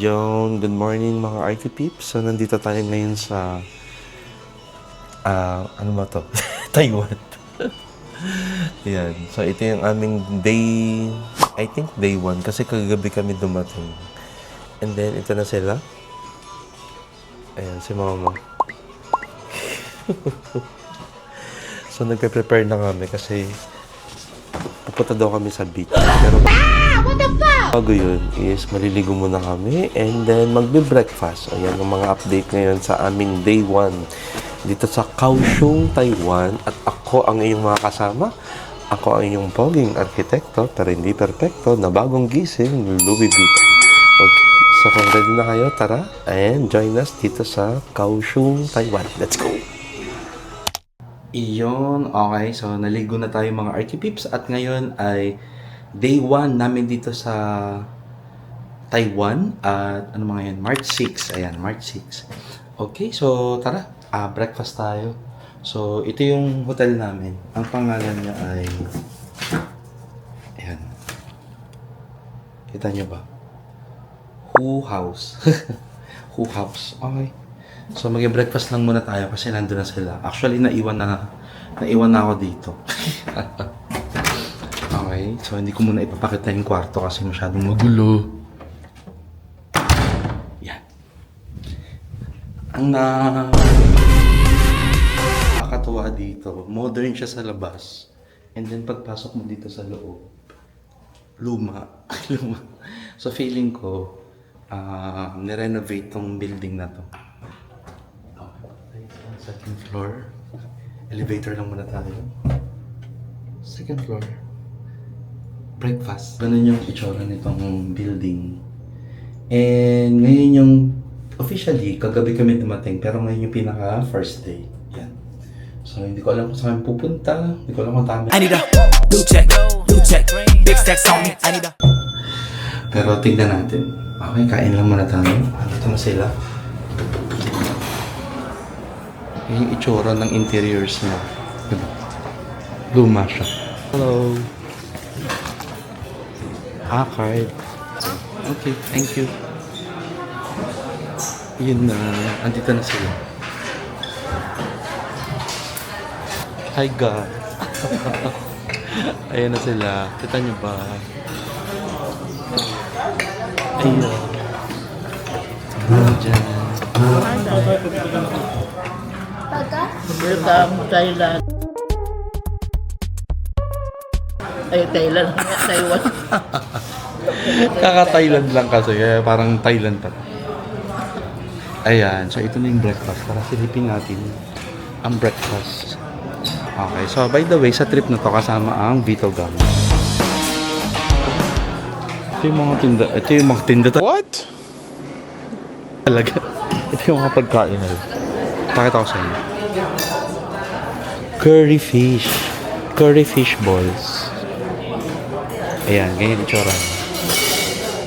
Good morning mga RT Peeps. So, nandito tayo ngayon sa, ano ba to? Taiwan. Yan. So, ito yung aming I think day 1 kasi kagabi kami dumating. And then, ito na sila. Ayan, si Mama. So, nagpe-prepare na kami kasi pupunta daw kami sa beach. Pero bago yun is maliligo muna kami and then magbe-breakfast. Ayan ang mga update ngayon sa aming day 1 dito sa Kaohsiung, Taiwan. At ako ang iyong mga kasama. Ako ang iyong poging arkitekto pero hindi perpekto na bagong gising, Louis Vuitton. Okay, so kung ready na kayo, tara and join us dito sa Kaohsiung, Taiwan. Let's go! Iyon, okay. So, naligo na tayo mga RT Peeps at ngayon ay day 1 namin dito sa Taiwan at ano mga yan, March 6. Ayan, March 6. Okay, so tara, breakfast tayo. So, ito yung hotel namin. Ang pangalan niya ay ayan. Kita niyo ba? Hu House. Hu House. Okay. So, mag-breakfast lang muna tayo kasi nandun na sila. Actually, naiwan na ako dito. Okay, so hindi ko muna ipapakita yung kwarto kasi masyadong magulo. Yan. Ang nakakatuwa dito, modern siya sa labas. And then pagpasok mo dito sa loob, luma. So feeling ko, nirenovate tong building na to. Second floor. Elevator lang muna tayo. Second floor. Breakfast. Ganun yung itsura nitong building. And ngayon yung officially, kagabi kami dumating pero ngayon yung pinaka first day. Yan. So hindi ko alam kung saan pupunta. Hindi ko alam kung tama. I need a blue check. Big stacks on me. I need a. Pero tignan natin. Okay, kain lang muna tayo. Ito na sila. Yung itsura ng interiors niya. Diba? Luma siya. Hello. Card. Okay, thank you. Yun na. Andito na sila. Hi, God. Ayan na sila. Kita niyo ba? Ayan. Diyan. Welcome, Thailand. Ay, Thailand. Taiwan. Kaka-Thailand lang kasi. Kaya parang Thailand pa. Ayan. So, ito na yung breakfast. Para silipin natin ang breakfast. Okay. So, by the way, sa trip na to kasama ang Vito Gum. Ito yung mga tinda. Ito yung mga tinda. What? Talaga. Ito yung mga pagkain na. Pakita ko sa inyo. Curry fish balls. Ayan, ganyan itsura niya.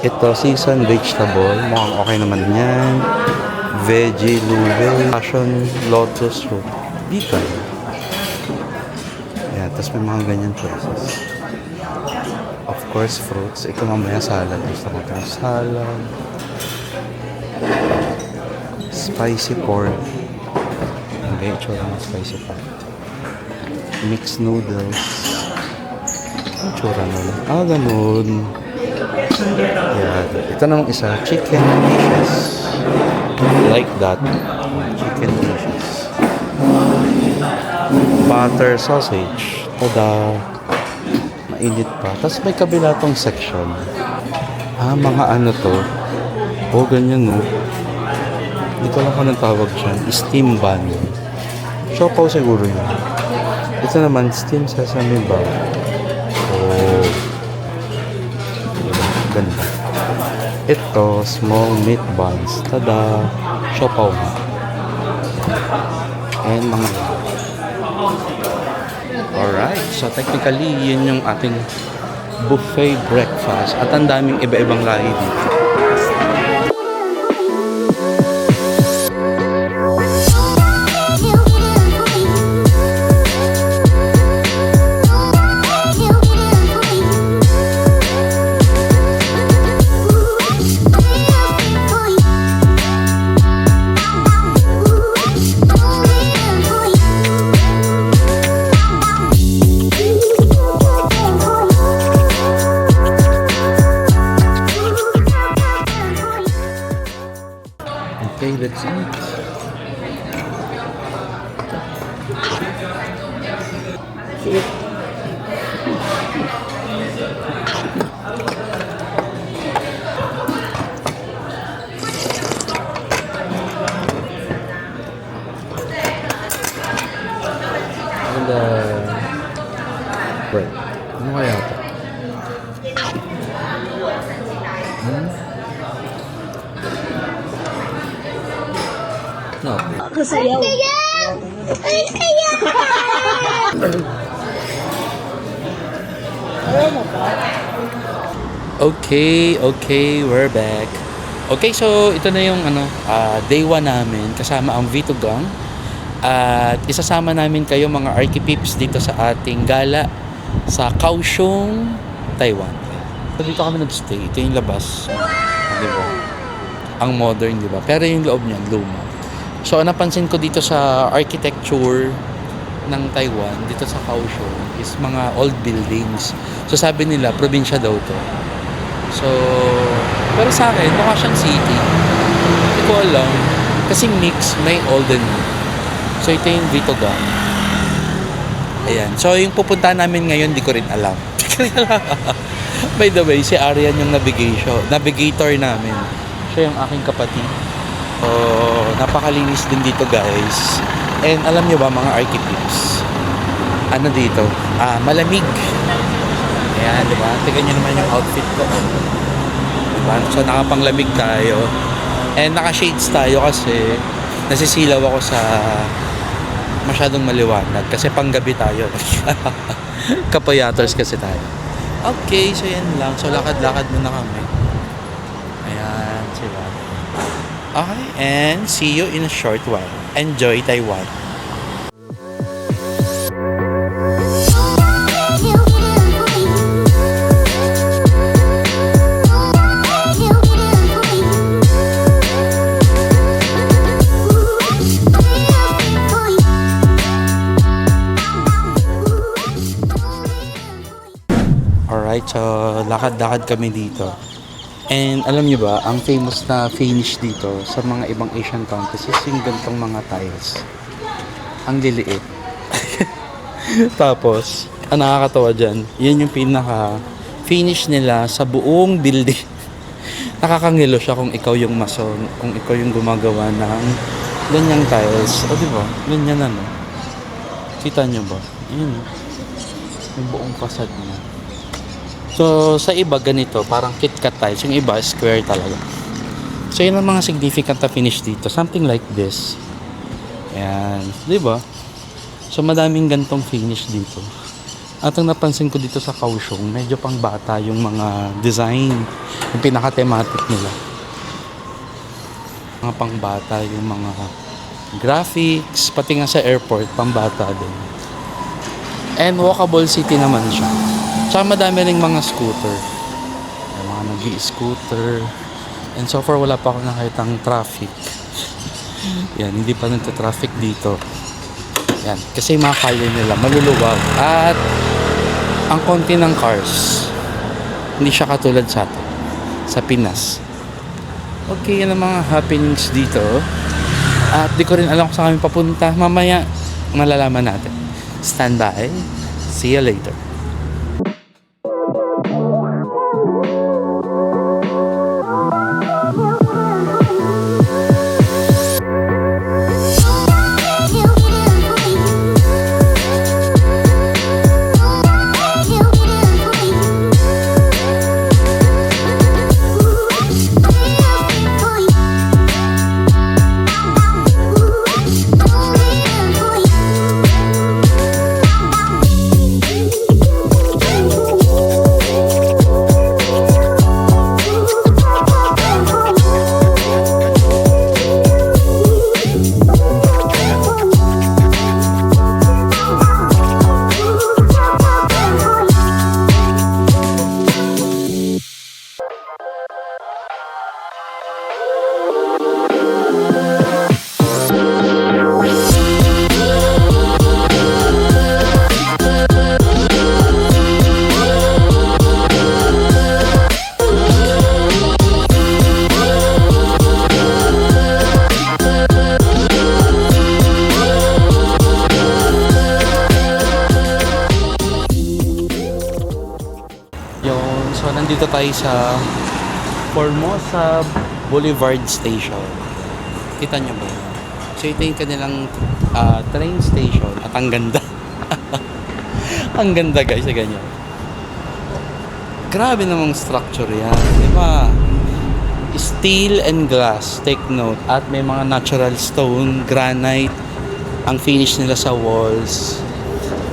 Ito, seasoned vegetable. Mukhang okay naman yan. Veggie, lube, passion, lotus root. Bacon. Ayan, tapos may mga ganyan choices. Of course, fruits. Ito mamaya salad. Gusto ko itong salad. Spicy pork. Ang ganyan itsura ng spicy pork. Mixed noodles. Ang tsura nun. Ganun. Yan. Ito namang isa. Chicken dishes. Like that. Chicken dishes. Butter sausage. Tada. Mainit pa. Tapos may kabila tong section. Mga ano to. Ganyan no. Hindi ko lang kung anong tawag dyan. Steam bun. Siopaw siguro yun. Ito naman, steam sesame bun. Ganda. Ito, small meat buns. Tada! Siopaw mo. And mga alright. So, technically, yun yung ating buffet breakfast. At ang daming iba-ibang lahi dito. And bread. Ano kaya ito? No. Kasayaw. Okay, we're back. Okay, so ito na yung day 1 namin kasama ang Vito Gang. At isasama namin kayo mga archipips dito sa ating gala sa Kaohsiung, Taiwan. So dito kami nag-stay. Ito yung labas. Di ba? Ang modern, di ba? Pero yung loob niyan, luma. So napansin ko dito sa architecture ng Taiwan, dito sa Kaohsiung, is mga old buildings. So sabi nila, probinsya daw to. So, pero sa akin, mukha siyang city. Hindi ko alam. Kasi mix, may old and new. So, ito yung Vito Gang. Ayan. So, yung pupunta namin ngayon, di ko rin alam. By the way, si Arian yung navigator namin. Siya yung aking kapatid. So, napakalinis din dito, guys. And alam nyo ba, mga architects, ano dito? Malamig. Ayan, di ba? Tingnan nyo naman yung outfit ko. Diba? So, nakapanglamig tayo. And naka-shades tayo kasi nasisilaw ako sa masyadong maliwanag. Kasi panggabi tayo. Kapayators kasi tayo. Okay, so yan lang. So, lakad-lakad muna kami. Ayan, sila. Okay, and see you in a short while. Enjoy Taiwan. Alright, so lakad-lakad kami dito. And alam niyo ba, ang famous na finish dito sa mga ibang Asian countries is yung gantong mga tiles. Ang liliit. Tapos, ang nakakatawa dyan, yan yung pinaka-finish nila sa buong building. Nakakangilo siya kung ikaw yung mason, kung ikaw yung gumagawa ng ganyang tiles. O diba? Ganyan ano. Kita nyo ba? Yun. Yung buong facade niya. So, sa iba ganito, parang KitKat tiles. Yung iba, square talaga. So, yun ang mga significant na finish dito. Something like this. Ayan. Diba? So, madaming gantong finish dito. At ang napansin ko dito sa Kaohsiung, medyo pang bata yung mga design. Yung pinaka-thematic nila. Mga pang bata yung mga graphics. Pati nga sa airport, pang bata din. And walkable city naman siya. Tsaka madami rin mga scooter. May mga nag-i-scooter. And so far, wala pa ako nakitang traffic. Yan, hindi pa nagta-traffic dito. Yan, kasi yung mga kalye nila maluluwag. At ang konti ng cars, hindi siya katulad sa atin, sa Pinas. Okay, yan ang mga happenings dito. At di ko rin alam kung saan kami papunta. Mamaya, malalaman natin. Stand by. See you later. nandito tayo sa Formosa Boulevard Station. Kita nyo ba? So, ito yung kanilang train station. At ang ganda. Ang ganda guys, sa ganyan. Grabe namang structure yan. Di ba? Steel and glass, take note. At may mga natural stone, granite, ang finish nila sa walls.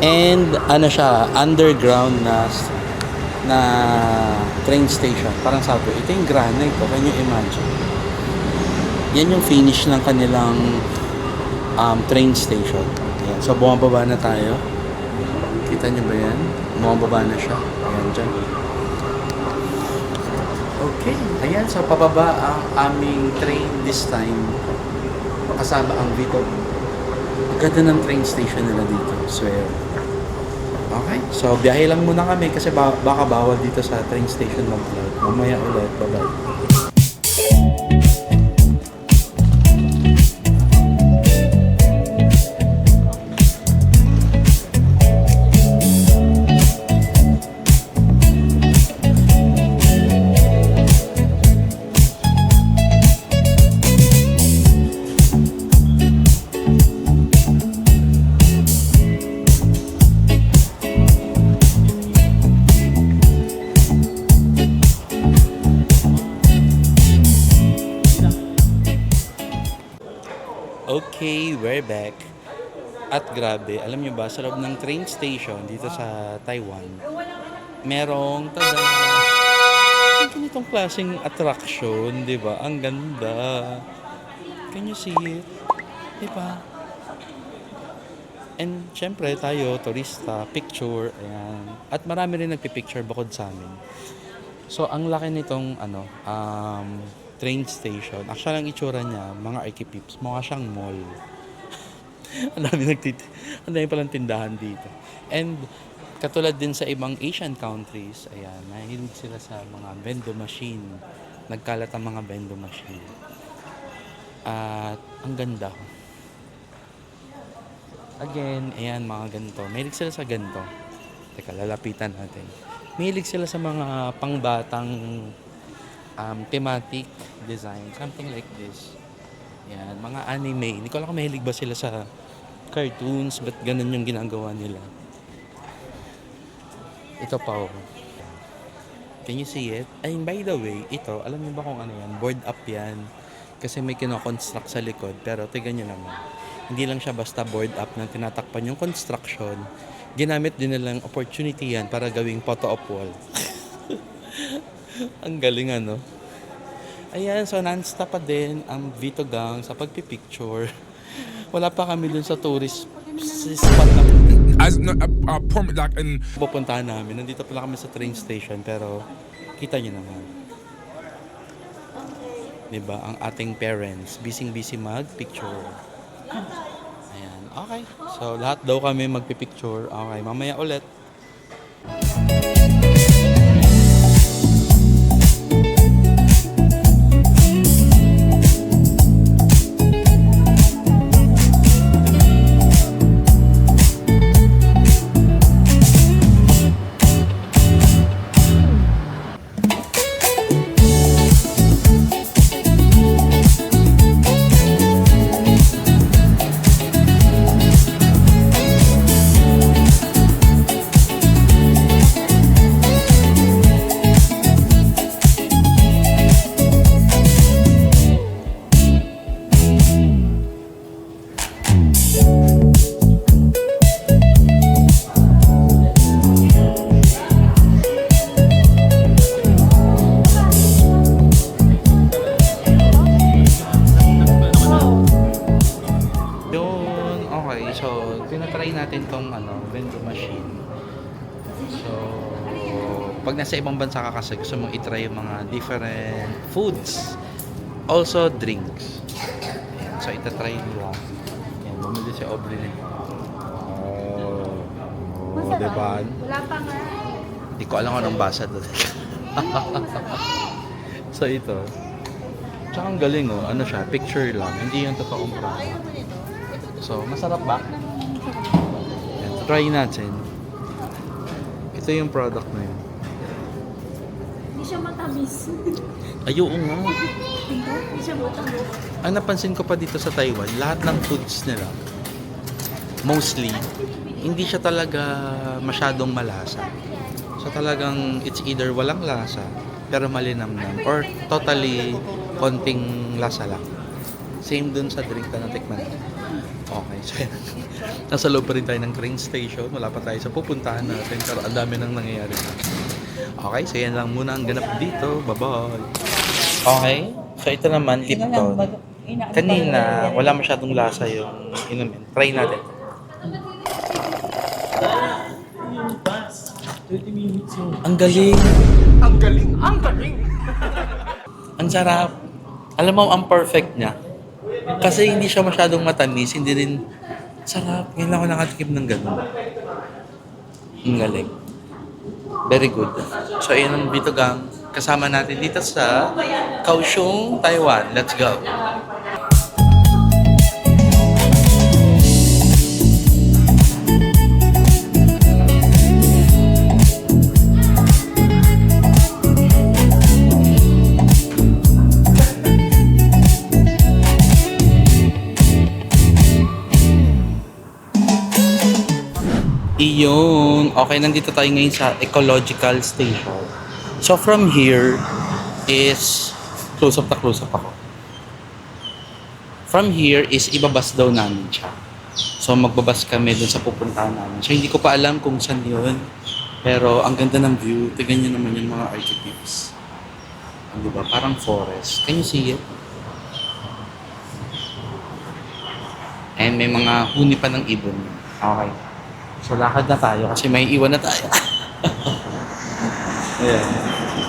And ano siya, underground na train station. Parang sabi, ito yung granite. Can you imagine? Yan yung finish ng kanilang train station. Ayan. So, bumababa na tayo. Kita nyo ba yan? Bumababa na siya. Ayan dyan. Okay. Ayan. So, pababa ang aming train this time. Kasama ang Vito. Ganda ng train station nila dito. Swear. Okay. So, biyahe lang muna kami kasi baka bawal dito sa train station mag-vlog. Mamaya ulit. Bye-bye. Okay, we're back. At grabe, alam nyo ba, sa loob ng train station dito sa Taiwan, merong tada! Ang ganitong klaseng attraction, di ba? Ang ganda. Can you see it? Di ba? And syempre tayo, turista, picture, ayan. At marami rin nagpipicture bukod sa amin. So, ang laki nitong train station. Actually, ang itsura niya, mga arkipips, mukha siyang mall. Ang dami palang tindahan dito. And katulad din sa ibang Asian countries, ayan, mahilig sila sa mga vending machine. Nagkalat ang mga vending machine. At ang ganda. Again, ayan, mga ganito. Mahilig sila sa ganito. Teka, lalapitan natin. Mahilig sila sa mga pangbatang thematic design, something like this. Yan, mga anime. Hindi ko alam kung mahilig ba sila sa cartoons, but ganun yung ginagawa nila. Ito pa oh. Can you see it? And by the way, ito, alam niyo ba kung ano yan? Board up yan. Kasi may kino-construct sa likod. Pero tignan nyo naman. Hindi lang siya basta board up na tinatakpan yung construction. Ginamit din nilang opportunity yan para gawing photo op wall. Ang galing ano. Ayan, so non-stop pa din ang Vito Gang sa pagpipicture. Wala pa kami dun sa tourist spot na pupuntahan namin. Nandito pala kami sa train station pero kita nyo naman. Diba? Ang ating parents, busy mag-picture. Ayan, okay. So lahat daw kami magpipicture. Okay, mamaya ulit. tinatry natin tong vending machine. So, pag nasa ibang bansa ka kasi gusto mong itry yung mga different foods. Also, drinks. Ayan. So, itatry nila. Ayan, bumili si Aubrey na. Oh, diba? Wala pa nga. Hindi ko alam kung anong basa doon. So, ito. Tsaka ang galing, oh. Ano siya? Picture lang. Hindi yung totoong product. So, masarap ba? Ayan, try natin. Ito yung product na yun. Hindi siya matamis. Ay, oo nga. Hindi siya matamis. Ang napansin ko pa dito sa Taiwan, lahat ng foods nila, mostly, hindi siya talaga masyadong malasa. So talagang it's either walang lasa, pero malinamnam, or totally konting lasa lang. Same dun sa drink na natikman. Okay, so yan. Nasa loob pa rin tayo ng train station. Wala pa tayo sa pupuntahan natin, pero ang dami nang nangyayari na. Okay, so yan lang muna ang ganap dito. Bye-bye! Okay, so ito naman, Lipton. Kanina, wala masyadong lasa yung inumin. Try natin. Ang galing! Ang galing! Ang galing! Ang sarap! Alam mo, ang perfect niya. Kasi hindi siya masyadong matamis, hindi rin sarap. Ngayon lang ako nakatikim ng gano'n. Ang galing. Very good. So, ayan ang Bitogang kasama natin dito sa Kaohsiung, Taiwan. Let's go! Iyon. Okay, nandito tayo ngayon sa ecological station. So from here is close up ako. From here is ibabas daw namin siya. So magbabas kami dun sa pupuntahan namin. So hindi ko pa alam kung saan yun. Pero ang ganda ng view. Tignan nyo naman yung mga archetypes. Diba? Parang forest. Can you see it? And may mga huni pa ng ibon. Okay. So, lakad na tayo kasi may iwan na tayo. Ayan.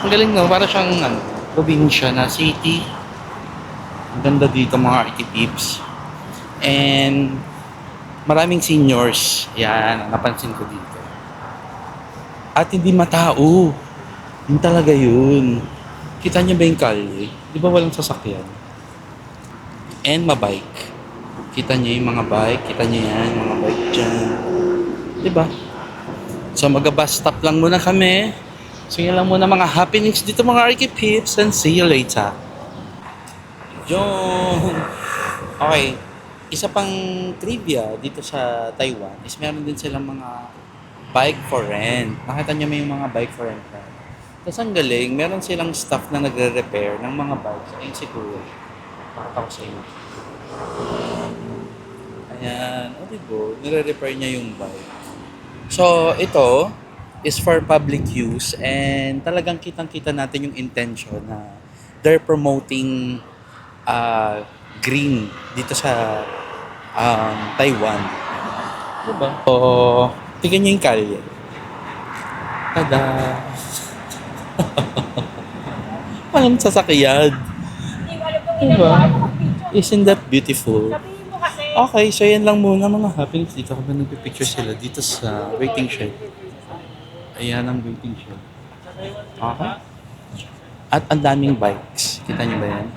Ang galing no, para siyang probinsya na city. Ang ganda dito mga archetypes. And maraming seniors. Yan, napansin ko dito. At hindi matao. Yun talaga yun. Kita niyo ba yung kalye? Di ba walang sasakyan? And mabike. Kita niyo yung mga bike. Kita niyo yan, mga bike dyan. Diba? So mag-bus stop lang muna kami. So yan lang muna mga happenings dito mga archetypes and see you later. Yun. Okay. Isa pang trivia dito sa Taiwan is meron din silang mga bike for rent. Nakita niyo may mga bike for rent. Tapos ang galing, meron silang staff na nagre-repair ng mga bikes. Ayun siguro. Pakita ko sa inyo. Ayan. O diba? Nire-repair niya yung bike. So, ito is for public use and talagang kitang-kita natin yung intention na they're promoting green dito sa Taiwan. Diba? So, tingnan nyo yung kalye. Tada! Walang sasakyan. Diba? Isn't that beautiful? Okay, so yan lang muna mga happenings dito kapag nagpipicture sila dito sa waiting shed. Ayan ang waiting shed. Okay. At ang daming bikes. Kita niyo ba yan?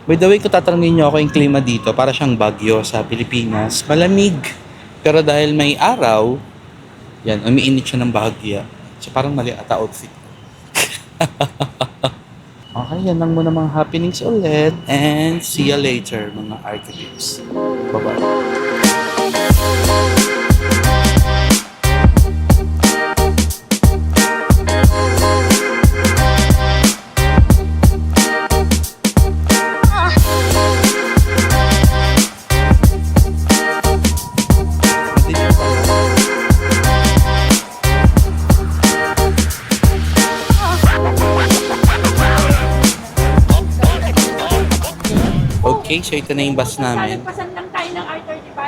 By the way, kung tatanungin niyo ako yung klima dito, para siyang Baguio sa Pilipinas. Malamig. Pero dahil may araw, yan, umiinit siya ng bahagya. So parang mali ata outfit. Okay, yan lang muna mga happenings ulit. And see you later, mga archetypes. Bye-bye. Okay, so ito na yung bus namin. Pasan lang tayo ng R35.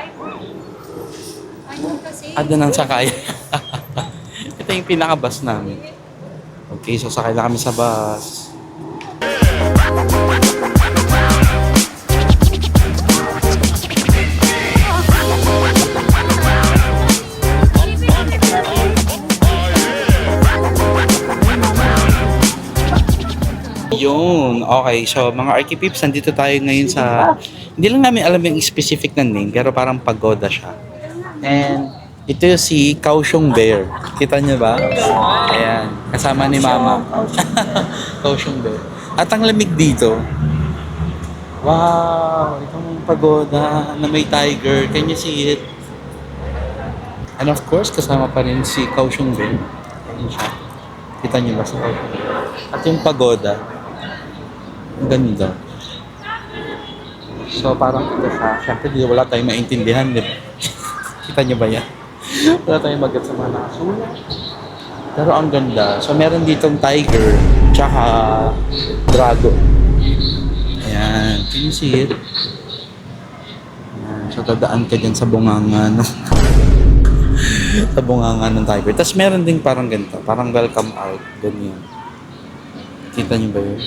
Ayun kasi. Doon ang sakay. Ito yung pinaka-bus namin. Okay, so sakay na kami sa bus. Yun. Okay. So, mga archetypes, nandito tayo ngayon sa... Hindi lang namin alam yung specific na name, pero parang pagoda siya. And ito si Kaohsiung Bear. Kita niyo ba? Ayan. Kasama ni Mama. Kaohsiung Bay. At ang lamig dito. Wow! Itong pagoda na may tiger. Can you see it? And of course, kasama pa rin si Kaohsiung Bay. Ayan siya. Kita niyo ba si Kaohsiung Bay? At yung pagoda. Ang ganda. So parang ito siya. Siyempre, wala tayong maintindihan. Di ba? Kita niyo ba yan? Wala tayong magat sa mga nakasulat. Pero ang ganda. So meron ditong tiger. Tsaka dragon. Ayan. Can you see it? Ayan. So dadaan ka dyan sa bunganga. No? Sa bunganga ng tiger. Tapos meron ding parang ganito. Parang welcome out. Ganyan. Kita niyo ba yun?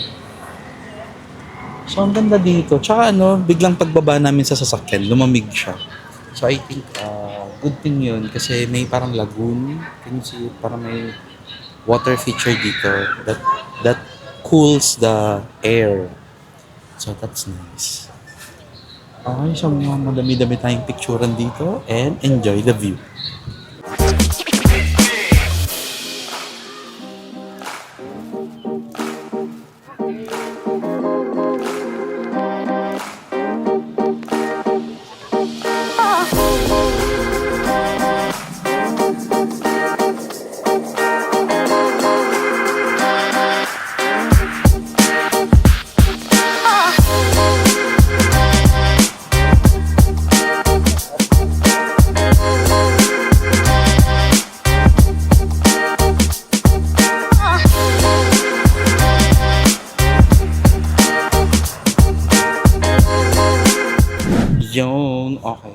So, ang ganda dito. Tsaka biglang pagbaba namin sa sasakyan, lumamig siya. So, I think, good thing yun kasi may parang lagoon. Can you see it? Parang may water feature dito that cools the air. So, that's nice. Okay, so madami-dami tayong picturean dito and enjoy the view. Yun, okay.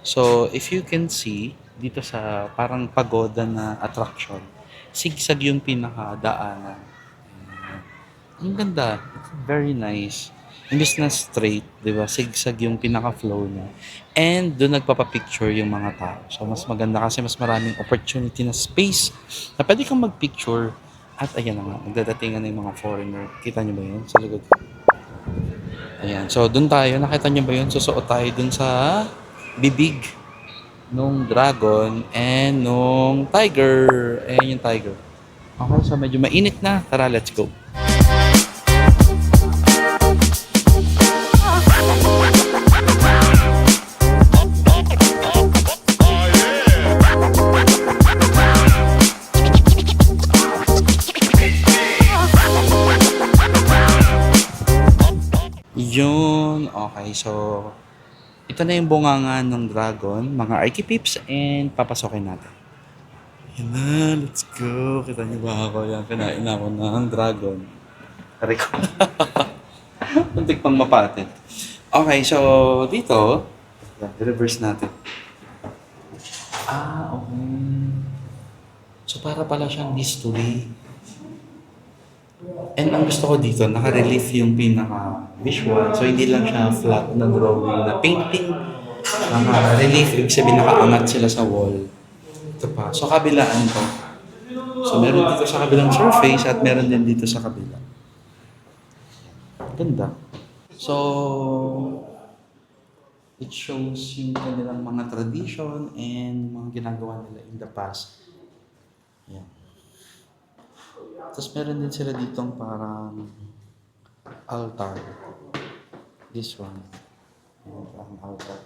So, if you can see, dito sa parang pagoda na attraction, sigsag yung pinakadaanan. Ang ganda. It's very nice. Imbis na straight, di ba? Sigsag yung pinaka-flow niya. And doon nagpapapicture yung mga tao. So, mas maganda kasi mas maraming opportunity na space na pwede kang magpicture. At ayan na nga, nagdadatingan na yung mga foreigner. Kita niyo ba yun? Sa likod ko. Ayan. So, dun tayo. Nakita niyo ba yun? Susuot tayo dun sa bibig nung dragon and nung tiger. Ayan yung tiger. Okay, so medyo mainit na. Tara, let's go. Yun. Okay, so ito na yung bunganga ng dragon, mga archipips, and papasokin natin. Yan na, let's go. Kita niyo ba ako? Yan, kinain na ako ng dragon. Kari ko. Muntik pang mapatin. Okay, so dito, i-reverse natin. Okay. So para pala siyang history. And ang gusto ko dito, naka-relief yung pinaka-visual. So, hindi lang siya flat na drawing na painting. Naka-relief, ibig sabihin naka-angat sila sa wall. Ito pa. So, kabilaan to. So, meron dito sa kabilang surface at meron din dito sa kabila. Ganda. So, it shows yung kanilang mga tradition and mga ginagawa nila in the past. Yan. Tapos meron din sila ditong parang altar. This one. Ayan, parang altar.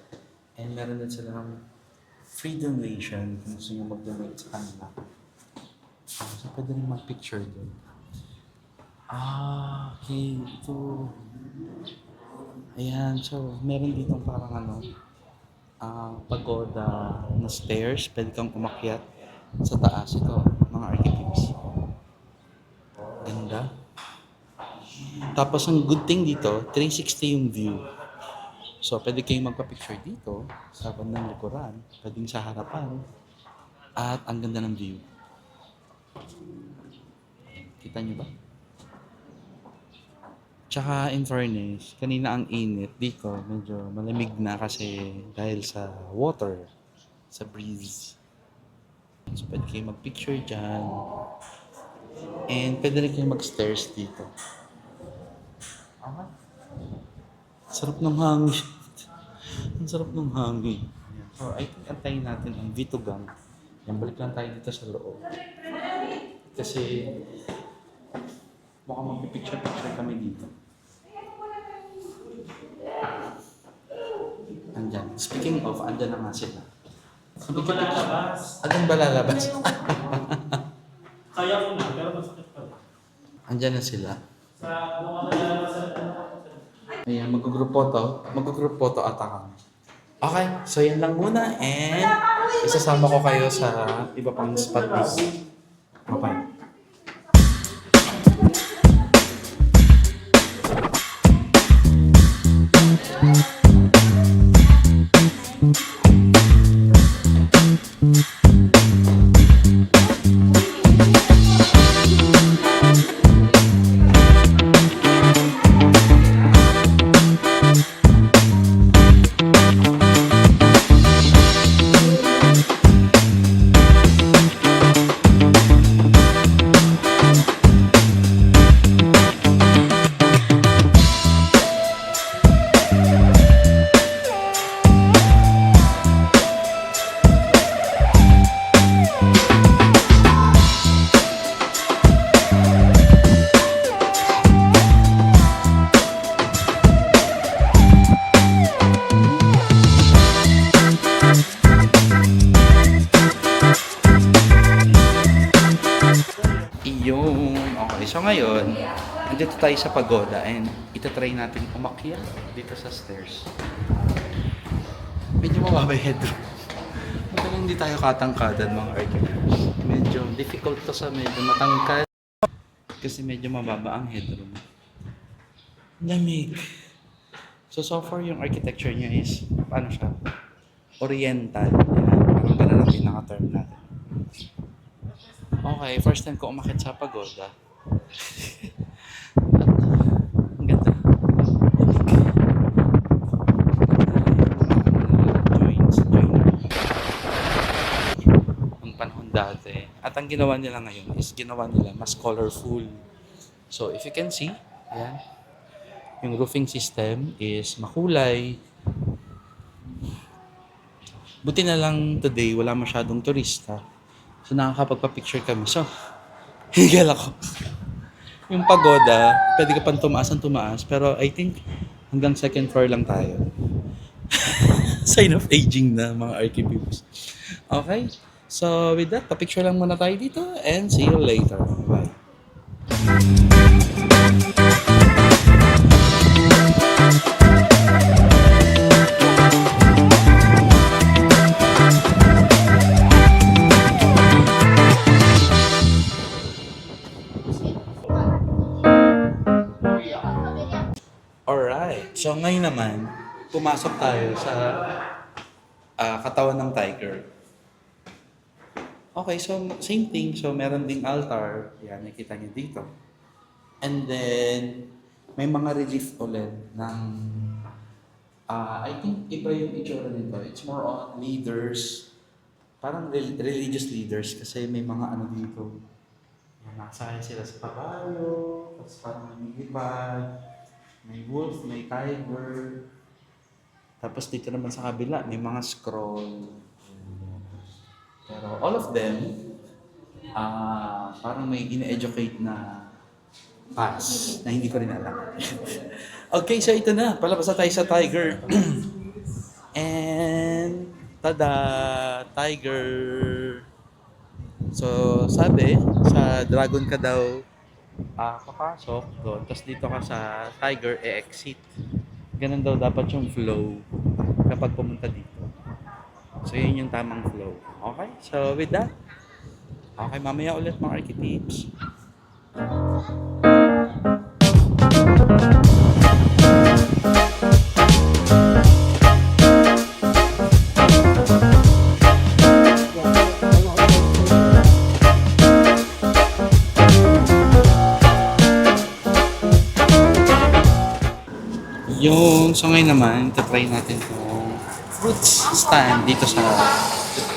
And meron din silang free donation kung gusto nyo mag-donate sa kanila. So pwede rin mag-picture doon. Okay. Ito. Ayan. So meron ditong parang pagoda na stairs. Pwede kang umakyat sa taas. Ito, mga archetypes. Ganda. Tapos ang good thing dito, 360 yung view. So, pwede kayong magpa-picture dito sa bandang likuran, pwedeng sa harapan, at ang ganda ng view. Kita nyo ba? Tsaka in fairness, kanina ang init dito, medyo malamig na kasi dahil sa water, sa breeze. So, pwede kayong mag-picture dyan. And pwede rin kayong mag-stairs dito. Sarap ng hangin. Ang sarap ng hangin. So, I think antayin natin ang Vitugang. Yan, balik lang tayo dito sa loob. Kasi mukhang magpipicture-picture kami dito. Andyan. Speaking of, andyan na nga sila. Ano ba lalabas? Andyan ba lalabas? Kaya ko na, pero masakit pa rin. Andyan na sila. Sa ano ka lalabas sa Ayan, mag-group photo ata kami. Okay, so yan lang muna and isasama ko kayo sa iba pang spot dito. Bye-bye. Okay, so ngayon, nandito tayo sa pagoda and itatry natin umakyat dito sa stairs. Medyo mababa yung headroom. Matalang hindi tayo katangkadan mga architects. Medyo difficult to sa medyo matangkad kasi medyo mababa ang headroom. Lamig. So far yung architecture niya is, paano siya? Oriental. Yan. Parang gano'n ang pinaka-term natin. Okay, first time ko umakit sa pagoda. Ang ganda. Ang panahon dati. At ang ginawa nila ngayon is ginawa nila mas colorful. So if you can see, yan. Yung roofing system is makulay. Buti na lang today wala masyadong turista. So nakakapagpa-picture kami. So, higil ako. Yung pagoda, pwede ka pang tumaas ang tumaas. Pero I think hanggang second floor lang tayo. Sign of aging na mga archipels. Okay? So with that, pa-picture lang muna tayo dito and see you later. Bye. Alright, so ngayon naman, pumasok tayo sa katawan ng tiger. Okay, so same thing. So meron ding altar. Yan, nakita niyo dito. And then, may mga relief ulit ng, I think iba yung itsura nito. It's more on leaders. Parang religious leaders kasi may mga ano dito. Yan, nakasakay sila sa kabayo. Tapos parang may libag. May wolf, may tiger. Tapos dito naman sa kabila, may mga scroll. Pero all of them, parang may ina-educate na pass na hindi ko rin alam. Okay, so ito na. Palabas na tayo sa tiger. And, tada! Tiger! So, sabi, sa dragon ka daw papasok doon. Tapos dito ka sa tiger, exit. Ganun daw dapat yung flow kapag pumunta dito. So, yun yung tamang flow. Okay? So, with that, okay, mamaya ulit mga architects. So ngayon naman, try natin itong fruits stand dito sa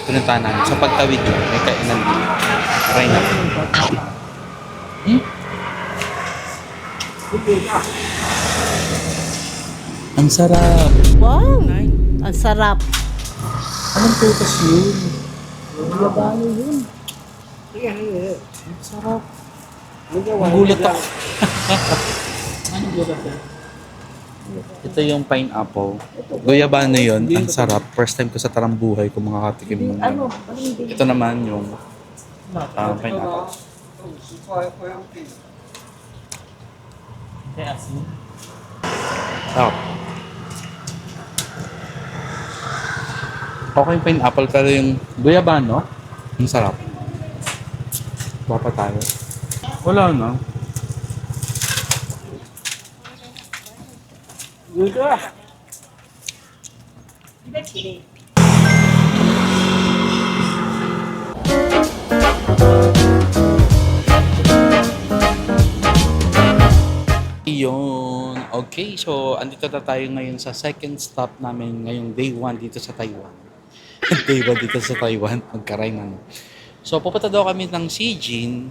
pinuntahan namin. Sa pagtawid yun, may kainan dito. Try natin. Ang sarap! Wow! Ang sarap. Anong putas yun? Ano yun? Ang sarap. Nagulat ako. Anong gulat yan? Ito yung pineapple. Guyabano yun. Ang sarap. First time ko sa tarambuhay ko makakatikim ng ano. Ito naman yung pineapple. Oh. Okay yung pineapple pero yung guyabano, ang sarap. Kuha pa tayo. Wala na. Yun. Okay, so andito na tayo ngayon sa second stop namin ngayong day 1 dito sa Taiwan. Day 1 dito sa Taiwan, magka-rhyme ano. So pupunta daw kami ng Sijin.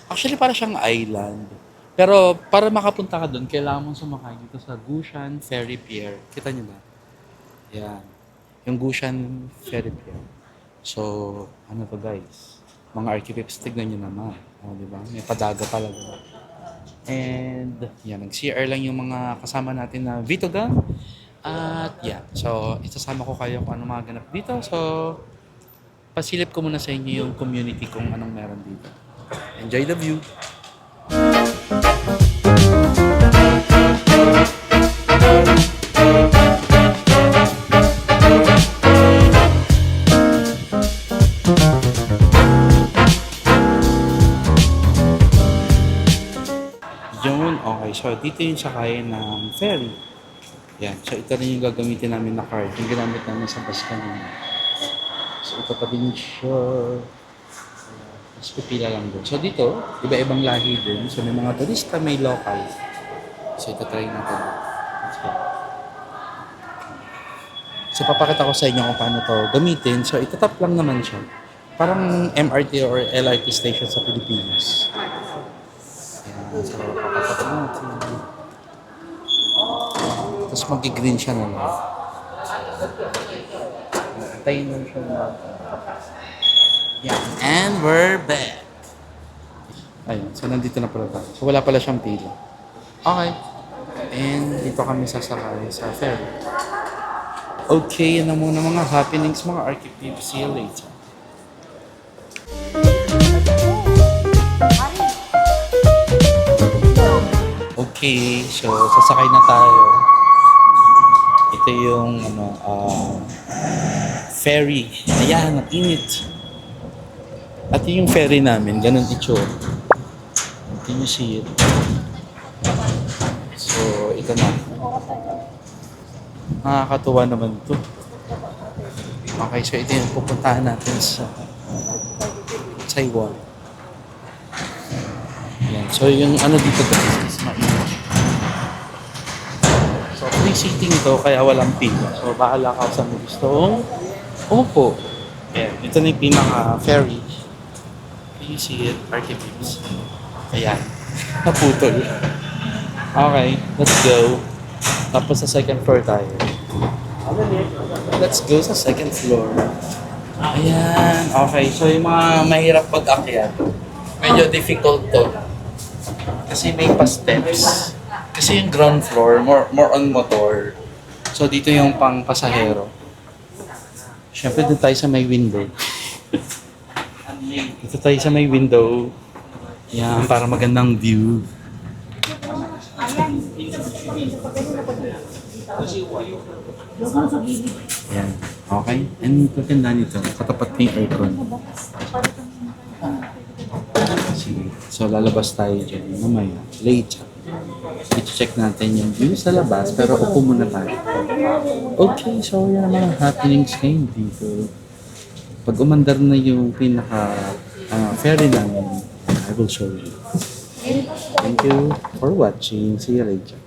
Actually para siyang island. Pero para makapunta ka doon, kailangan mong sumakay dito sa Gushan Ferry Pier. Kita niyo ba? Yan. Yung Gushan Ferry Pier. So, ano to guys? Mga archipips, tignan niyo naman. O, di ba? May padaga talaga. And, yan. Nag-CR lang yung mga kasama natin na Vitogang. At, yan. So, isasama ko kayo kung ano mga ganap dito. So, pasilip ko muna sa inyo yung community kung anong meron dito. Enjoy the view! Yun, okay. So, dito yung sakayan ng ferry. Yan. So, ito rin yung gagamitin namin na card. Yung ginamit namin sa bus kanina. So, ito pa din siya. Mas pipila lang doon. So, dito, iba-ibang lahi din. So, may mga turista, may local. So, ito try natin. Let's go. So, papakita ko sa inyo kung paano to gamitin. So, itatap lang naman siya. Parang MRT or LRT station sa Pilipinas. Ayan. So, papakita natin. Tapos mag-green siya na lang. Antayin lang siya na. Yeah. And we're back. Ayun. So, nandito na pala tayo. So, wala pala siyang pila. Okay. And dito kami sasakay sa ferry. Okay, yan na muna mga happenings, mga archipelago. See you later. Okay, so sasakay na tayo. Ito yung ferry. Ayan, ang init. At yung ferry namin, ganun itsura. Can you see it? So, ito na. Nakakatuwa naman ito. Okay, so ito yung pupuntahan natin sa Taiwan. Yan. So, yung ano dito guys is mainit. So, free seating ito, kaya walang pila. So, bahala ka sa mga gustong umupo. Yan. Ito na yung pinaka-ferry. Can you see it? Archipips. Ayan. Naputol. Okay, let's go. Tapos sa second floor tayo. Let's go sa second floor. Ayan. Okay, so yung mga mahirap pag-akyat, medyo difficult to. Kasi may pa-steps. Kasi yung ground floor, more on motor. So dito yung pang pasahero. Siyempre dito tayo sa may window. Dito tayo sa may window. Yan, para magandang view. Yan. Okay. And maganda nito. Katapat na yung aircon. Sige. So, lalabas tayo dyan. Mamaya. Later. I-check natin yung view sa labas. Pero upo muna tayo. Okay. So, yan ang mga happenings ngayon dito. Pag umandar na yung pinaka-ferry namin, I will show you. Thank you for watching. See you later.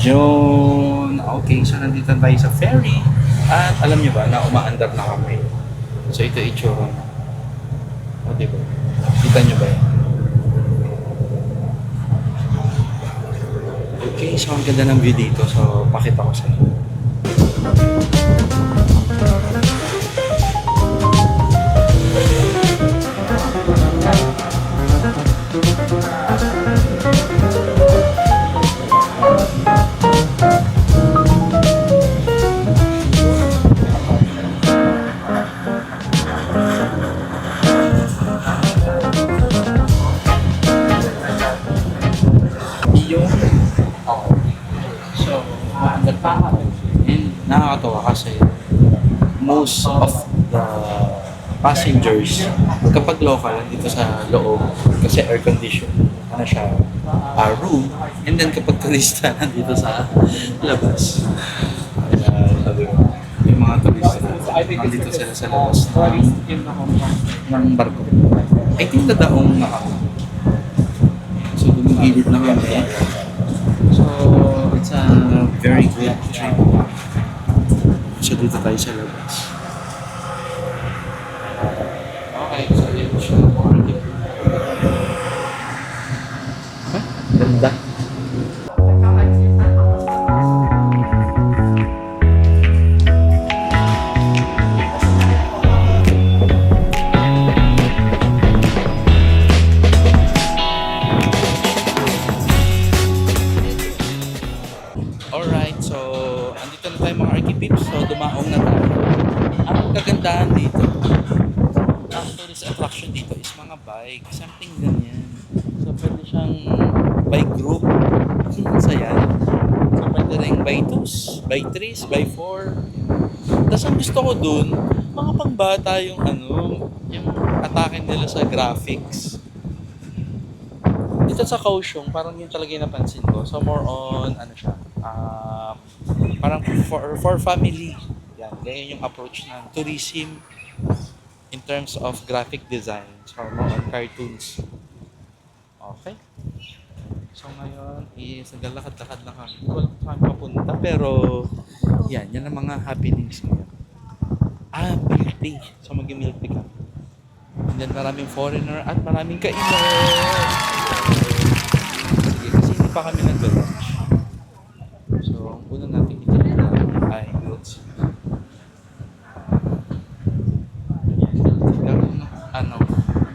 Yun. Okay, so nandito tayo sa ferry. At alam niyo ba na umaandar na kami. So ito itsura. O diba? Kita niyo ba yan? Okay, so ang ganda ng view dito. So, pakita ko sa inyo. Yung so and nakakatawa kasi most of the passengers kapag local dito sa loob kasi air condition ano siya room, and then kapag turista nandito sa labas yung mga turista nandito sila sa labas ng barko. I think dadaong so gumigilid na kami. So, it's a very good trip. So, dito tayo sa labas. Okay, so yun siya. Huh? Ganda. Alright, so andito na tayo mga archipips. So dumaong na tayo. Ang kagandahan dito, ang tourist attraction dito is mga bike. Something ganyan. So pwede siyang by group. Sa yan. So pwede rin by 2s, by 3s, by 4. Tapos ang gusto ko dun, mga pangbata yung yung atake nila sa graphics. Dito sa Kaohsiung, parang yun talaga yung napansin ko. So more on, siya, parang for family. Yan, ganyan yung approach ng tourism in terms of graphic design. So more on cartoons. Okay. So ngayon is naglalakad-lakad lang kami. Wala kami papunta pero yan ang mga happenings ngayon. Milk tea. So mag-milk tea kami. And then maraming foreigner at maraming kainan. Sige, kasi hindi pa kami nag-lunch. So, ang una natin ito ay goods.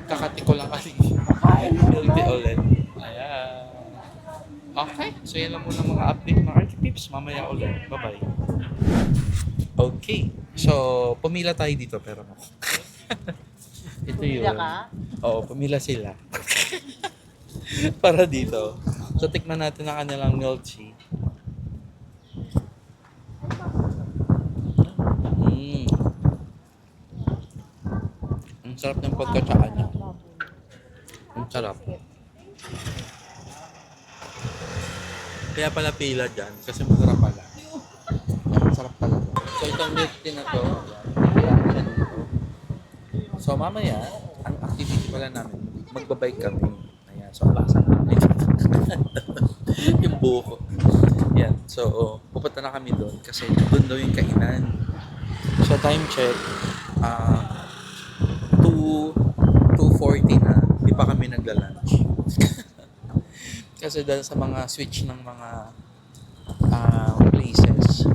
Kakati ko lang kasi milk tea ulit. Ayan. Okay, so yan lang muna mga update mga archetypes. Mamaya ulit. Bye-bye. Okay, so pumila tayo dito pero ito yun. Pumila ka? Oo, pumila sila. Para dito. So, tikman natin ang kanilang milk tea. Ang sarap ng pagkatsaan niya. Ang sarap. Kaya pala pila dyan, kasi masarap pala. Ang sarap talaga. So, itong milk tea na to, yan. So, mamaya, ang activity pala namin, magbabike kami. Ayan, so, alasan namin. Yung buko. Yan, so, pupunta na kami doon kasi doon daw yung kainan. So, time check, 2:40 na, di pa kami nagla-lunch. Kasi dahil sa mga switch ng mga places.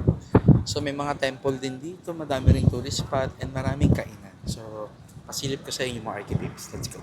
So, may mga temple din dito, madami ring tourist spot, and maraming kainan. So, pasilip ko sa inyo mga archetypes. Let's go.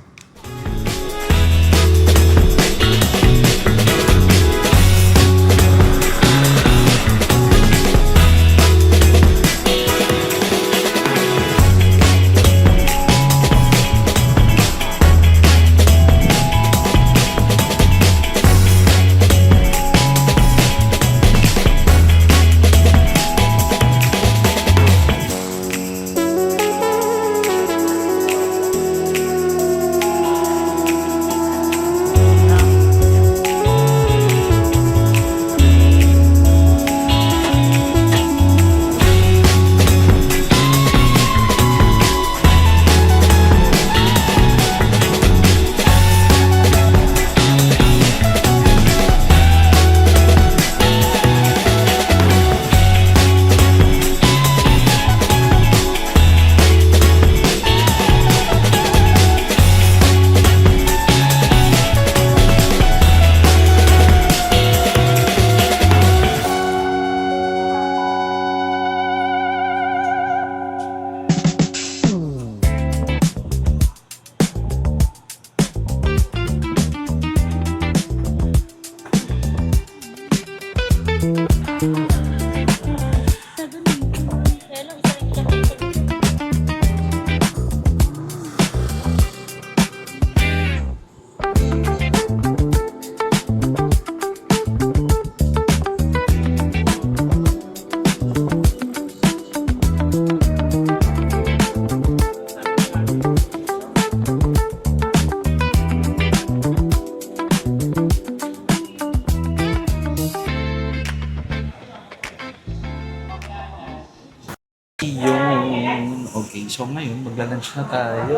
Yun. Okay, so ngayon, magla-lunch na tayo.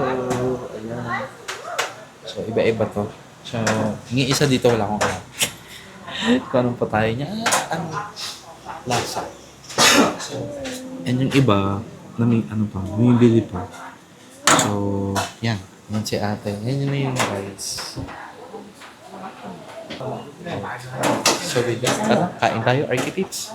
Ayan. So, iba-iba to. So, yung isa dito wala akong alam. Kung anong pa tayo niya. Ano? Lasa. So, and yung iba, na may ano pa, bumibili pa. So, yan. Yan si ate. Yan yung rice. So, with that, tara, kain tayo, Architects.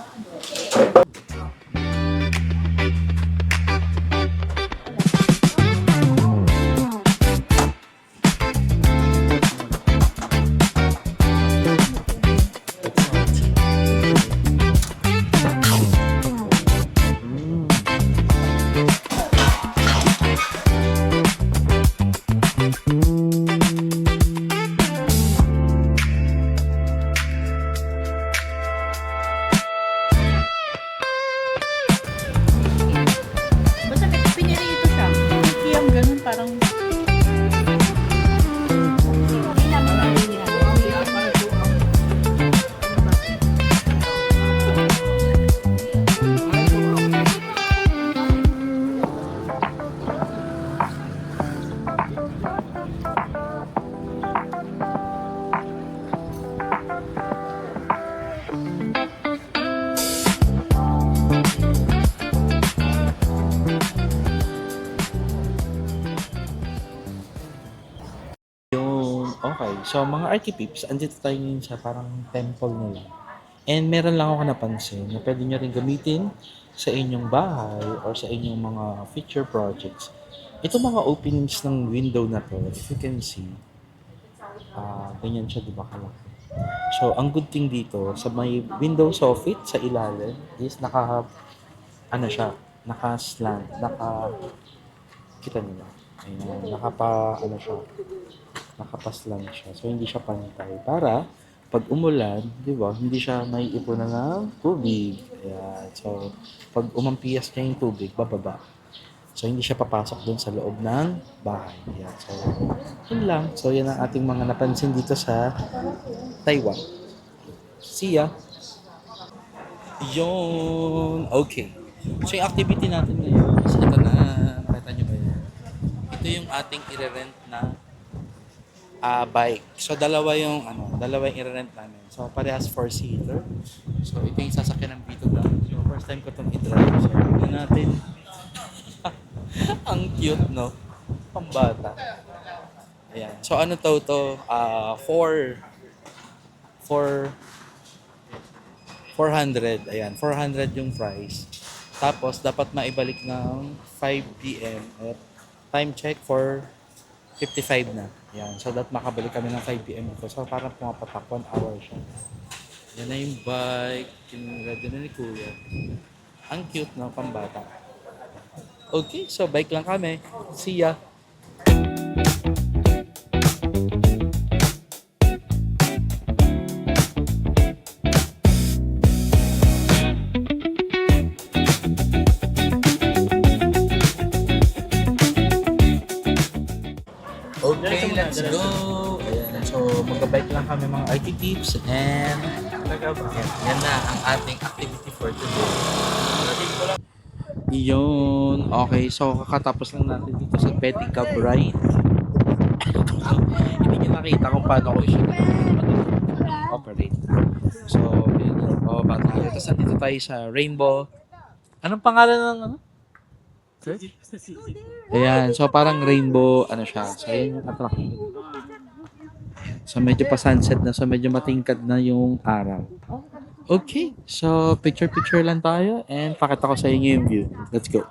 Basta pinirito siya. Kiyam ganun parang... Yung, okay. So, mga Archipips, andito tayo ngayon sa parang temple nila. And meron lang ako napansin na pwede nyo rin gamitin sa inyong bahay or sa inyong mga future projects. Ito mga openings ng window na to, if you can see, ganyan siya, di ba, kalaki. So, ang good thing dito, sa may window soffit sa ilalim is ano siya, naka-slant, kita nila. Ayan, nakapaslang siya. So, hindi siya pantay. Para, pag umulan, di ba, hindi siya may ipunan ng tubig. Ayan. So, pag umampias niya yung tubig, bababa. So, hindi siya papasok dun sa loob ng bahay. Ayan. So, yun lang. So, yan ang ating mga napansin dito sa Taiwan. See ya! Yun! Okay. So, yung activity natin ngayon is ito na. Nakita nyo ba yun? Ito yung ating i-rent na bike. So, dalawa yung i-rent namin. So, parehas 4-seater. So, ito yung sasakyan ng Vito lang. So, first time ko itong i-drive. So, tingnan natin. Ang cute, no? Pambata. Ayan. So, ano to? 400. Ayan. 400 yung price. Tapos, dapat maibalik ng 5 p.m. At time check for 55 na. Yan. So, that makabalik kami ng 5 p.m. ito. So, parang pumapatak 1 hour siya. Yan na yung bike. Ready na ni Kuya. Ang cute, no? Pambata. Okay. So, bike lang kami. See ya! Okay, let's go! Ayan, so mag-bike lang kami mga Architips and yan na ang ating activity for today. Iyon. Okay, so kakatapos lang natin dito sa Petty Cab Ride. Hindi nyo nakita kung paano ko operate. So, yun. Bababa tayo. Tapos nandito tayo sa Rainbow. Anong pangalan ng ano? Ayan, so parang rainbow, ano siya. So, ayan yung attraction. So, medyo pa sunset na. So, medyo matingkad na yung araw. Okay, so picture-picture lang tayo and pakita ko sa inyo yung view. Let's go.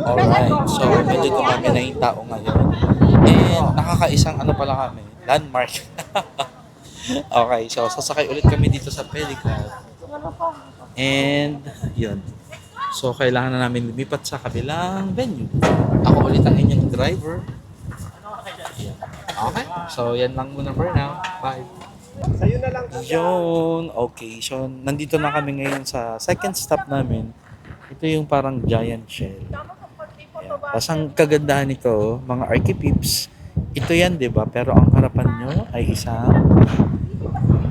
Alright, so nandito kami na yung tao ngayon. And nakakaisang ano pala kami, landmark. Okay, so sasakay ulit kami dito sa Pelican. And yun. So kailangan na namin lumipat sa kabilang venue. Ako ulit ang inyong driver. Okay, so yan lang muna for now. Bye. Yun, okay. So nandito na kami ngayon sa second stop namin. Ito yung parang giant shell. Ayan. Tapos ang kagandahan nito, mga archipips, ito yan, di ba? Pero ang harapan nyo ay isang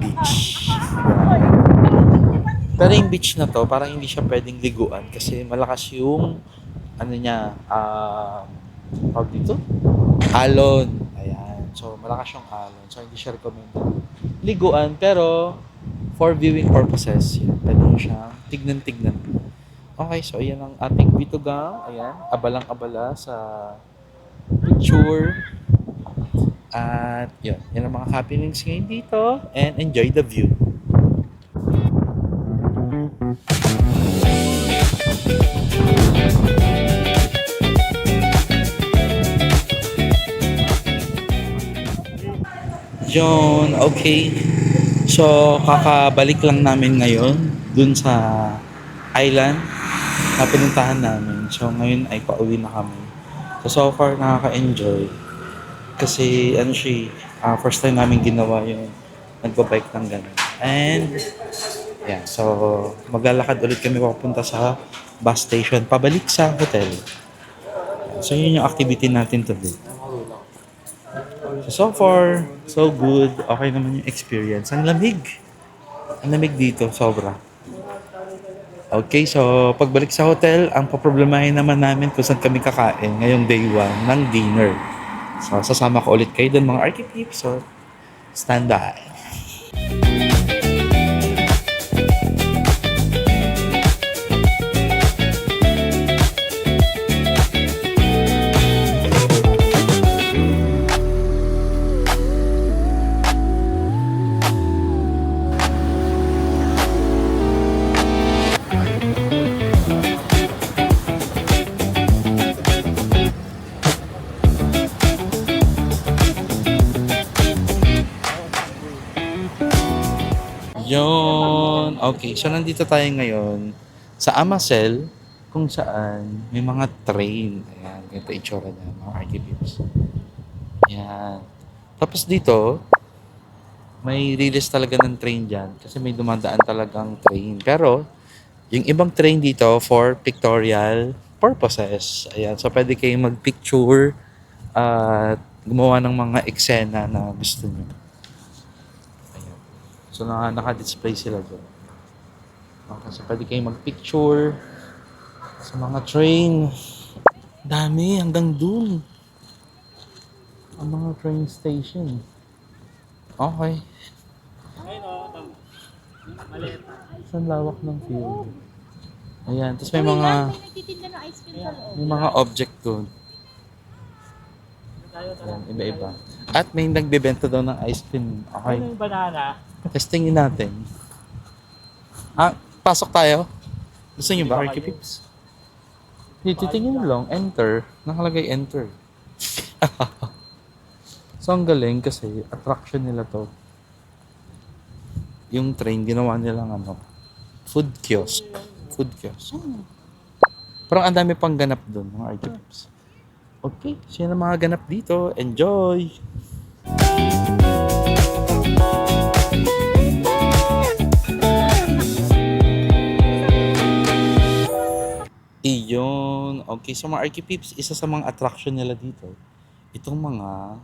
beach. Pero yung beach na to, parang hindi siya pwedeng liguan kasi malakas yung, ano niya, tawag dito? Alon. Ayan. So, malakas yung alon. So, hindi siya recommended liguan. Pero, for viewing purposes, yan, pwede nyo siyang tignan-tignan. Okay, so ayan ang ating bitugang. Ayan, abalang-abala sa picture. At yun, yan ang mga happenings ngayon dito. And enjoy the view. Yun, okay. So, kakabalik lang namin ngayon dun sa island na pinuntahan namin. So, ngayon ay pauwi na kami. So far, nakaka-enjoy. Kasi, ano siya, first time namin ginawa yung nagbabike ng gano'n. And, yeah, so, maglalakad ulit kami papunta sa bus station, pabalik sa hotel. So, yun yung activity natin today. So far, so good. Okay naman yung experience. Ang lamig. Ang lamig dito, sobra. Okay, so pagbalik sa hotel, ang paproblemahin naman namin kung saan kami kakain ngayong day 1 ng dinner. So, sasama ko ulit kayo doon mga archetypes. So, stand by. Yun. Okay, so nandito tayo ngayon sa Amasel kung saan may mga train. Ayan, ganito itsura niya, mga archetypes. Ayan. Tapos dito, may release talaga ng train dyan kasi may dumadaan talagang train. Pero, yung ibang train dito for pictorial purposes. Ayan, so pwede kayong magpicture at gumawa ng mga eksena na gusto nyo. So, naka-display sila doon. Okay, so pwede kayong mag-picture sa mga train. Dami, hanggang doon. Ang mga train station. Okay. Saan lawak ng field? Ayan, tapos may mga Nagtitinda ng ice cream sa loob. may mga object doon. Ayan, iba-iba. At may nagbebenta daw ng ice cream. Okay. Ano yung banana? Testingin natin. Pasok tayo. Gusto niyo ba, archetypes? Titingin lang, enter. Nakalagay enter. So, ang galing kasi attraction nila to. Yung train, ginawa nilang food kiosk. Food kiosk. Parang ang dami pang ganap doon, mga archetypes. Okay, sino ang mga ganap dito? Enjoy! Iyon. Okay, so mga archetypes, isa sa mga attraction nila dito, itong mga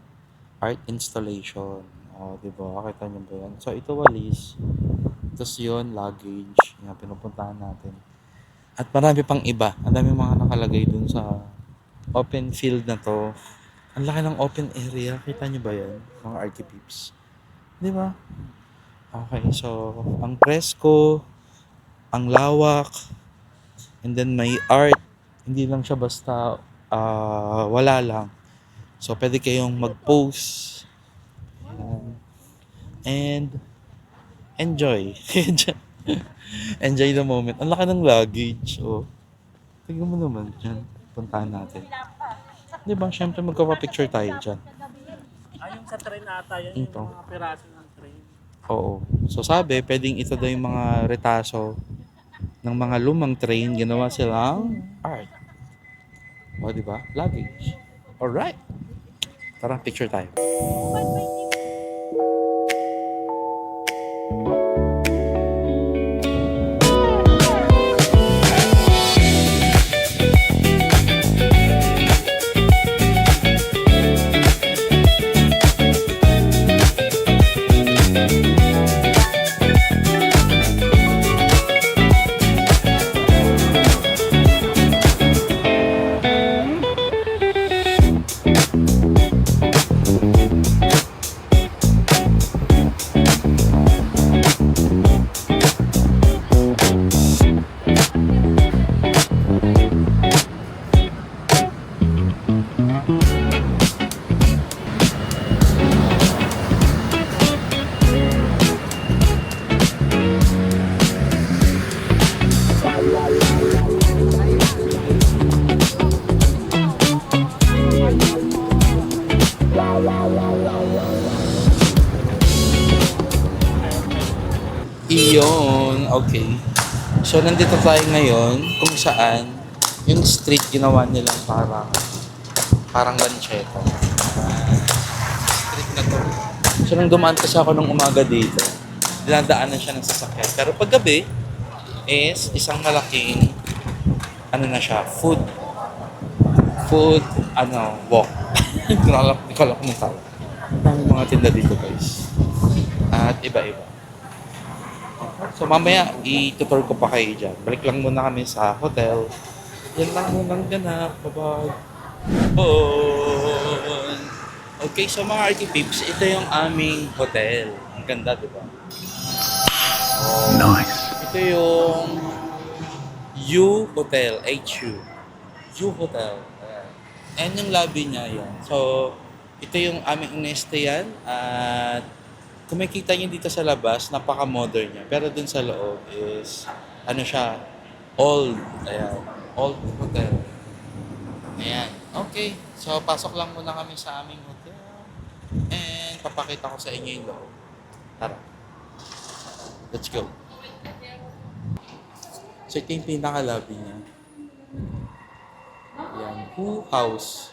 art installation. O, diba? Kita niyo ba yan? So, ito walis. Tapos yun, luggage. Yan, pinupuntahan natin. At marami pang iba. Ang dami mga nakalagay dun sa open field na to. Ang laki ng open area. Kita niyo ba yan? Mga archetypes. Diba? Okay, so, ang presko, ang lawak, and then may art. Hindi lang siya basta wala lang. So, pwede kayong mag-post. And enjoy. Enjoy the moment. Ang laki ng luggage. Oh. Tignan mo naman dyan. Puntahan natin. Di ba? Siyempre magpapapicture tayo dyan. Yung sa train ata, yan Ito. yung mga piraso ng train. Oo. So sabi, pwedeng ito daw yung mga retaso ng mga lumang train, ginawa silang art. O, di ba? Luggage. Alright. Tara, picture tayo. Iyon, okay. So, nandito tayo ngayon kung saan yung street ginawa nilang parang lancheta. Street na to. So, nang dumaan kasi ako nung umaga dito, dinadaanan siya ng sasakyan. Pero paggabi is isang malaking ano na siya, food walk. Hindi ko alam kung tawag. Ang mga tinda dito, guys. At iba-iba. So mamaya, itutur ko pa kayo dyan. Balik lang muna kami sa hotel. Yan lang munang ganap. Bye-bye. Okay, so mga RT Peeps, ito yung aming hotel. Ang ganda, di ba? Nice. Ito yung U Hotel, HU. U Hotel. Ayan. And yung lobby niya, yan. So, ito yung aming in-stayan. At kung makikita niyo dito sa labas, napaka-modern niya. Pero dun sa loob is, ano siya, old. Ayan, old hotel. Ayan, okay. So, pasok lang muna kami sa aming hotel. And, papakita ko sa inyo yung loob. Tara. Let's go. So, ito yung pinaka-lobby niya. Ayan, Who House.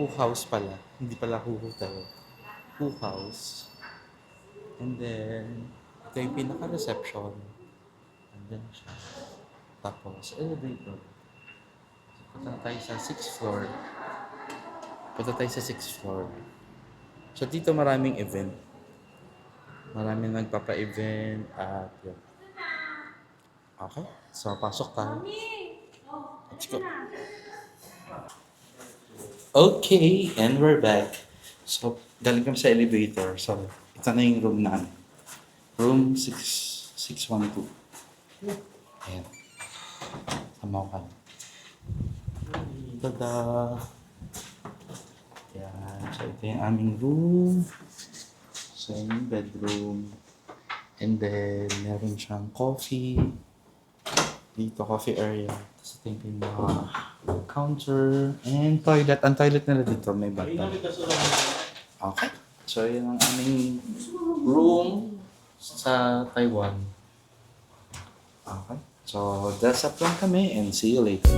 Who House pala. Hindi pala Who Hotel. Who House. And then, ito yung pinaka-reception. And then siya. Tapos, elevator. So, punta tayo sa 6th floor. Punta tayo sa 6th floor. So, dito maraming event. Maraming nagpapa-event at yun. Okay. So, pasok tayo. Let's go. Okay, and we're back. So, galing kami sa elevator. So, ito na yung room namin. Room 612. Ayan. Sama ko kami. Tada! Ayan. So, ito yung aming room. So, yung bedroom. And then, meron siyang coffee. Dito, coffee area. Tapos ito yung mga counter. And toilet. Ang toilet nila dito, may bathtub. Okay. So, yun ang aming room sa Taiwan. Okay. So, dress up lang kami and see you later.